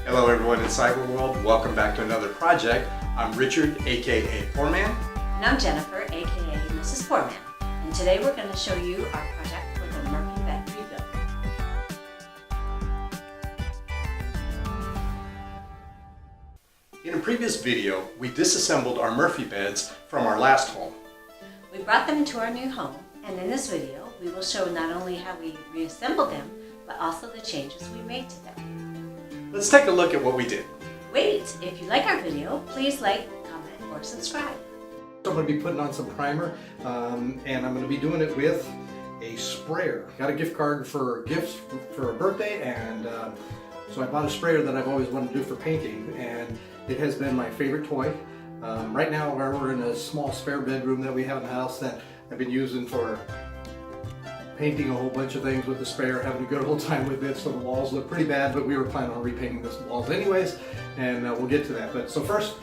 Hello everyone in Cyber World, welcome back to another project. I'm Richard, aka Poor Man. And I'm Jennifer, aka Mrs. Poorman. And today we're going to show you our project for the Murphy bed rebuild. In a previous video, we disassembled our Murphy beds from our last home. We brought them to our new home, and in this video we will show not only how we reassembled them, but also the changes we made to them. Let's take a look at what we did. Wait, if you like our video, please like, comment, or subscribe. So I'm going to be putting on some primer, and I'm going to be doing it with a sprayer. Got a gift card for gifts for a birthday, and so I bought a sprayer that I've always wanted to do for painting, and it has been my favorite toy. Right now we're in a small spare bedroom that we have in the house that I've been using for painting a whole bunch of things with the sprayer, having a good old time with it. So the walls look pretty bad, but we were planning on repainting the walls anyways, and we'll get to that. But so first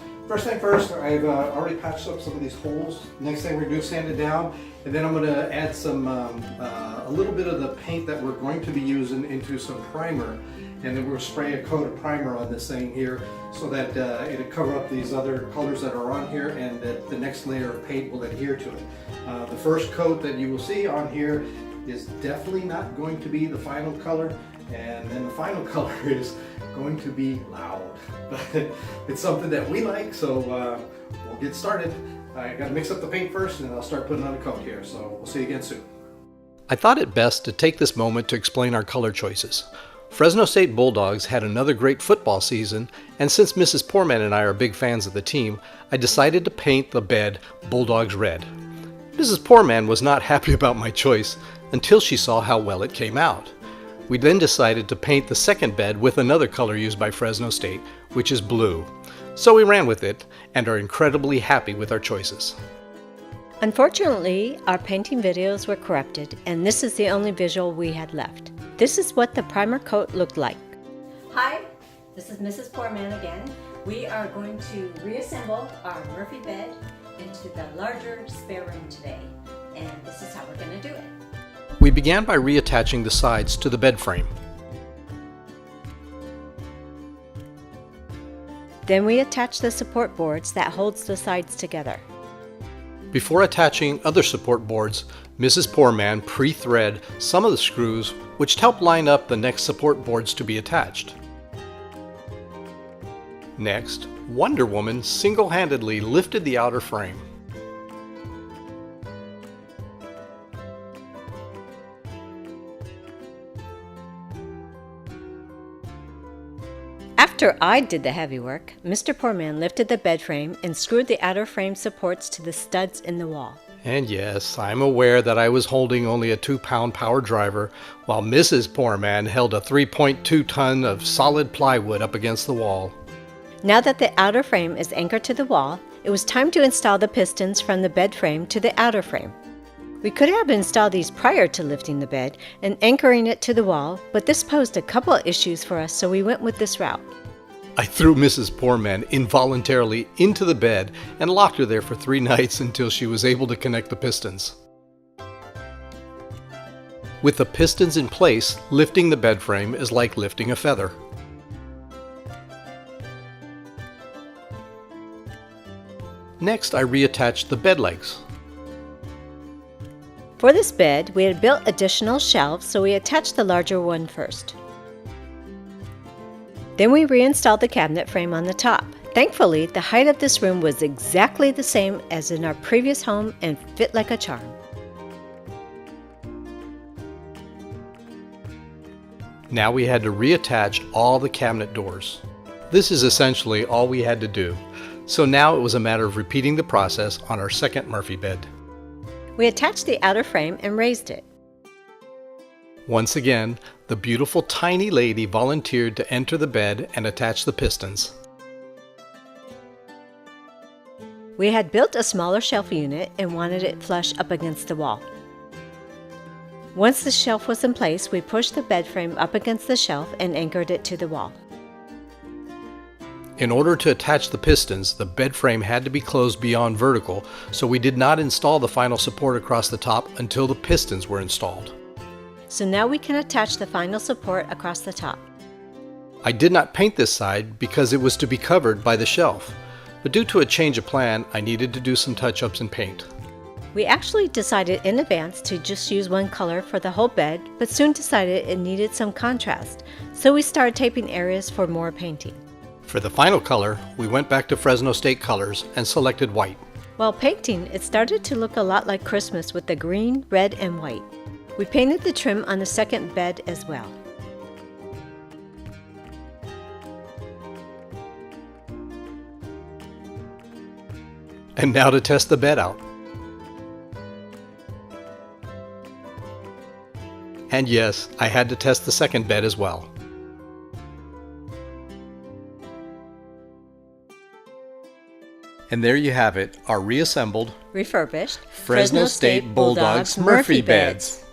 thing first, I've already patched up some of these holes. Next thing we're going to do is sand it down, and then I'm going to add some a little bit of the paint that we're going to be using into some primer, and then we'll spray a coat of primer on this thing here so that it'll cover up these other colors that are on here, and that the next layer of paint will adhere to it. The first coat that you will see on here is definitely not going to be the final color, and then the final color is going to be loud. But it's something that we like, so we'll get started. I gotta mix up the paint first, and then I'll start putting on a coat here, so we'll see you again soon. I thought it best to take this moment to explain our color choices. Fresno State Bulldogs had another great football season, and since Mrs. Poorman and I are big fans of the team, I decided to paint the bed Bulldogs red. Mrs. Poorman was not happy about my choice until she saw how well it came out. We then decided to paint the second bed with another color used by Fresno State, which is blue. So we ran with it and are incredibly happy with our choices. Unfortunately, our painting videos were corrupted, and this is the only visual we had left. This is what the primer coat looked like. Hi, this is Mrs. Poorman again. We are going to reassemble our Murphy bed into the larger spare room today, and this is how we're going to do it. We began by reattaching the sides to the bed frame. Then we attached the support boards that holds the sides together. Before attaching other support boards, Mrs. Poorman pre-thread some of the screws which help line up the next support boards to be attached. Next, Wonder Woman single-handedly lifted the outer frame. After I did the heavy work, Mr. Poorman lifted the bed frame and screwed the outer frame supports to the studs in the wall. And yes, I'm aware that I was holding only a 2-pound power driver, while Mrs. Poorman held a 3.2 ton of solid plywood up against the wall. Now that the outer frame is anchored to the wall, it was time to install the pistons from the bed frame to the outer frame. We could have installed these prior to lifting the bed and anchoring it to the wall, but this posed a couple of issues for us, so we went with this route. I threw Mrs. Poorman involuntarily into the bed and locked her there for 3 nights until she was able to connect the pistons. With the pistons in place, lifting the bed frame is like lifting a feather. Next, I reattached the bed legs. For this bed, we had built additional shelves, so we attached the larger one first. Then we reinstalled the cabinet frame on the top. Thankfully, the height of this room was exactly the same as in our previous home and fit like a charm. Now we had to reattach all the cabinet doors. This is essentially all we had to do, so now it was a matter of repeating the process on our second Murphy bed. We attached the outer frame and raised it. Once again, the beautiful tiny lady volunteered to enter the bed and attach the pistons. We had built a smaller shelf unit and wanted it flush up against the wall. Once the shelf was in place, we pushed the bed frame up against the shelf and anchored it to the wall. In order to attach the pistons, the bed frame had to be closed beyond vertical, so we did not install the final support across the top until the pistons were installed. So now we can attach the final support across the top. I did not paint this side because it was to be covered by the shelf, but due to a change of plan, I needed to do some touch-ups and paint. We actually decided in advance to just use one color for the whole bed, but soon decided it needed some contrast, so we started taping areas for more painting. For the final color, we went back to Fresno State colors and selected white. While painting, it started to look a lot like Christmas with the green, red, and white. We painted the trim on the second bed as well. And now to test the bed out. And yes, I had to test the second bed as well. And there you have it, our reassembled, Refurbished Fresno State Bulldogs Murphy beds.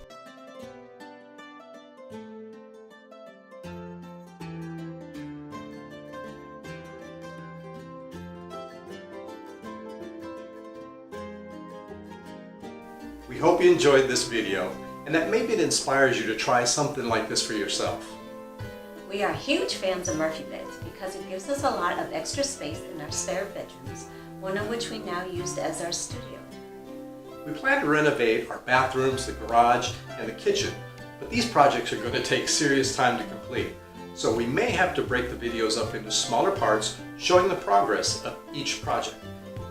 We hope you enjoyed this video and that maybe it inspires you to try something like this for yourself. We are huge fans of Murphy beds because it gives us a lot of extra space in our spare bedrooms, one of which we now use as our studio. We plan to renovate our bathrooms, the garage, and the kitchen, but these projects are going to take serious time to complete, so we may have to break the videos up into smaller parts showing the progress of each project.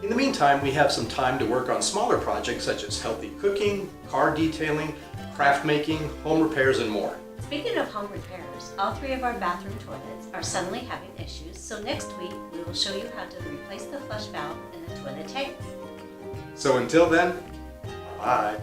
In the meantime, we have some time to work on smaller projects such as healthy cooking, car detailing, craft making, home repairs, and more. Speaking of home repairs, all 3 of our bathroom toilets are suddenly having issues, so next week we will show you how to replace the flush valve in the toilet tanks. So until then, bye-bye.